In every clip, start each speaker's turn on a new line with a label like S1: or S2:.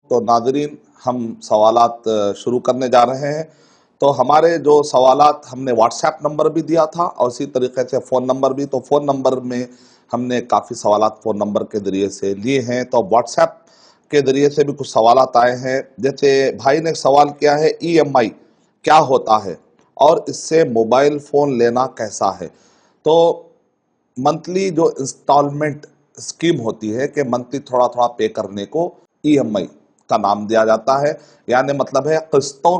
S1: تو ناظرین ہم سوالات شروع کرنے جا رہے ہیں. تو ہمارے جو سوالات ہم نے واٹس ایپ نمبر بھی دیا تھا اور اسی طریقے سے فون نمبر بھی. تو فون نمبر میں ہم نے کافی سوالات فون نمبر کے ذریعے سے لیے ہیں. تو واٹس ایپ کے ذریعے سے بھی کچھ سوالات آئے ہیں. جیسے بھائی نے سوال کیا ہے ای ایم آئی کیا ہوتا ہے اور اس سے موبائل فون لینا کیسا ہے. تو منتھلی جو انسٹالمنٹ اسکیم ہوتی ہے کہ منتھلی تھوڑا تھوڑا پے کرنے کو ای ایم آئی کا نام دیا جاتا ہے. یعنی مطلب ہے قسطوں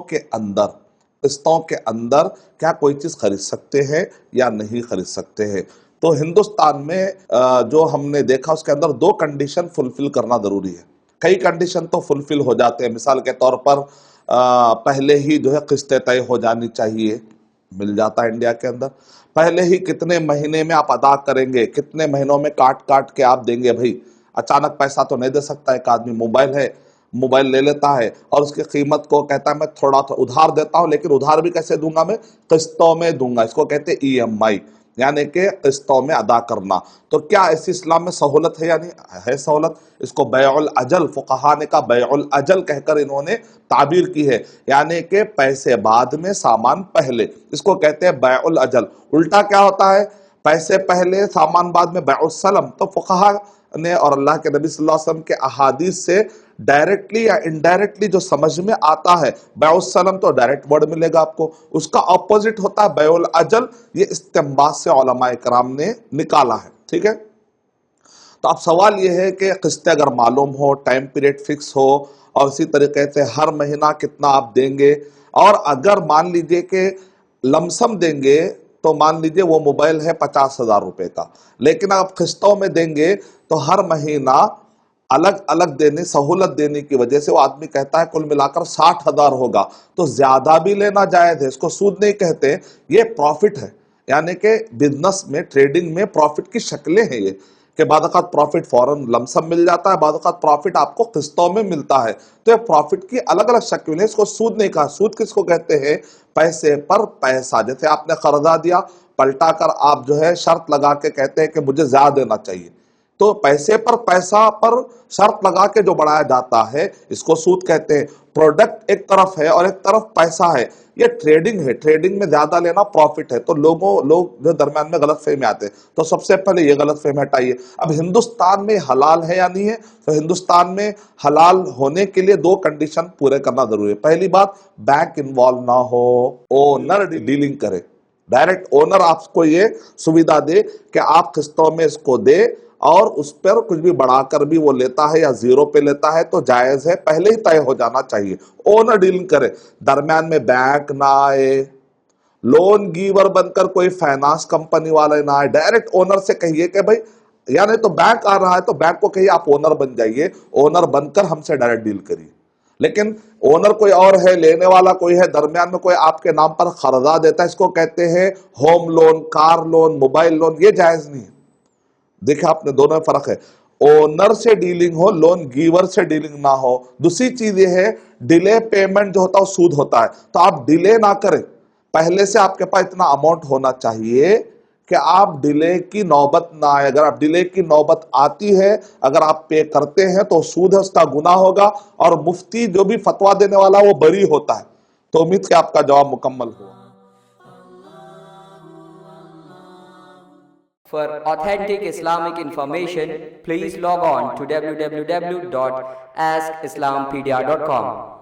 S1: کے اندر کیا کوئی چیز خرید سکتے ہیں یا نہیں خرید سکتے ہیں. تو ہندوستان میں جو ہم نے دیکھا اس کے اندر 2 کنڈیشن فلفل کرنا ضروری ہے. کئی کنڈیشن تو فلفل ہو جاتے ہیں. مثال کے طور پر پہلے ہی جو ہے قسطیں طے ہو جانی چاہیے, مل جاتا ہے انڈیا کے اندر. پہلے ہی کتنے مہینے میں آپ ادا کریں گے, کتنے مہینوں میں کاٹ کے آپ دیں گے. بھائی اچانک پیسہ تو نہیں دے سکتا. ایک آدمی موبائل لے لیتا ہے اور اس کی قیمت کو کہتا ہے میں تھوڑا ادھار دیتا ہوں, لیکن ادھار بھی کیسے دوں گا, میں قسطوں میں دوں گا. اس کو کہتے ہیں ای ایم آئی, یعنی کہ قسطوں میں ادا کرنا. تو کیا ایسی اسلام میں سہولت ہے یا نہیں ہے سہولت. اس کو بیع الاجل, فقہا نے کہا بیع الاجل کہہ کر انہوں نے تعبیر کی ہے, یعنی کہ پیسے بعد میں سامان پہلے. اس کو کہتے ہیں بیع الاجل. الٹا کیا ہوتا ہے, پیسے پہلے سامان بعد میں, بیع السلم. تو فقہا نے اور اللہ کے نبی صلی اللہ علیہ وسلم کے احادیث سے ڈائریکٹلی یا انڈائریکٹلی جو سمجھ میں آتا ہے, بیع السلم تو ڈائریکٹ ورڈ ملے گا آپ کو, اس کا اپوزٹ ہوتا ہے بیع الاجل. یہ استنباط سے علماء کرام نے نکالا ہے. ٹھیک ہے. تو اب سوال یہ ہے کہ قسطیں اگر معلوم ہو, ٹائم پیریڈ فکس ہو, اور اسی طریقے سے ہر مہینہ کتنا آپ دیں گے, اور اگر مان لیجئے کہ لمسم دیں گے تو مان لیجئے وہ موبائل ہے 50,000 روپے کا, لیکن آپ قسطوں میں دیں گے تو ہر مہینہ الگ الگ سہولت دینے کی وجہ سے وہ آدمی کہتا ہے کل ملا کر 60,000 ہوگا. تو زیادہ بھی لینا جائز ہے, اس کو سود نہیں کہتے, یہ پروفٹ ہے. یعنی کہ بزنس میں, ٹریڈنگ میں پروفٹ کی شکلیں ہیں یہ, کہ بعض اوقات پروفٹ فوراً لمسم مل جاتا ہے, بعض اوقات پروفٹ آپ کو قسطوں میں ملتا ہے. تو یہ پروفٹ کی الگ الگ شکلیں, اس کو سود نہیں کہا. سود کس کو کہتے ہیں, پیسے پر پیسہ. جیسے آپ نے قرضہ دیا, پلٹا کر آپ جو ہے شرط لگا کے کہتے ہیں کہ مجھے زیادہ دینا چاہیے. تو پیسے پر پیسہ پر شرط لگا کے جو بڑھایا جاتا ہے اس کو سود کہتے ہیں. پروڈکٹ ایک طرف ہے اور ایک طرف پیسہ ہے, یہ ٹریڈنگ ہے. ٹریڈنگ میں زیادہ لینا پروفٹ ہے. تو لوگ جو درمیان میں غلط فہمی آتے ہیں, تو سب سے پہلے یہ غلط فہمی ہٹائیے. اب ہندوستان میں حلال ہے یا نہیں ہے, تو ہندوستان میں حلال ہونے کے لیے 2 کنڈیشن پورے کرنا ضروری ہے. پہلی بات, بینک انوالو نہ ہو, اونر ڈیلنگ کرے. ڈائریکٹ اونر آپ کو یہ سویدھا دے کہ آپ قسطوں میں اس کو دے, اور اس پر کچھ بھی بڑھا کر بھی وہ لیتا ہے یا زیرو پہ لیتا ہے تو جائز ہے, پہلے ہی طے ہو جانا چاہیے. اونر ڈیلنگ کرے, درمیان میں بینک نہ آئے, لون گیور بن کر کوئی فائنانس کمپنی والے نہ آئے. ڈائریکٹ اونر سے کہیے کہ بھائی, یعنی تو بینک آ رہا ہے تو بینک کو کہیے آپ اونر بن جائیے, اونر بن کر ہم سے ڈائریکٹ ڈیل کریے. لیکن اونر کوئی اور ہے, لینے والا کوئی ہے, درمیان میں کوئی آپ کے نام پر قرضہ دیتا ہے, اس کو کہتے ہیں home loan, car loan, mobile loan. یہ جائز نہیں ہے. دیکھیں آپ نے دونوں میں فرق ہے. اونر سے ڈیلنگ ہو, لون گیور سے ڈیلنگ نہ ہو. دوسری چیز یہ ہے, ڈیلے پیمنٹ جو ہوتا ہے وہ سود ہوتا ہے. تو آپ ڈیلے نہ کریں, پہلے سے آپ کے پاس اتنا اماؤنٹ ہونا چاہیے کہ آپ ڈیلے کی نوبت نہ آئے. اگر آپ ڈیلے کی نوبت آتی ہے, اگر آپ پے کرتے ہیں تو سود ہے, اس کا گناہ ہوگا, اور مفتی جو بھی فتویٰ دینے والا وہ بری ہوتا ہے. تو امید کہ آپ کا جواب مکمل ہوا.
S2: For authentic Islamic information, please log on to www.askislampedia.com.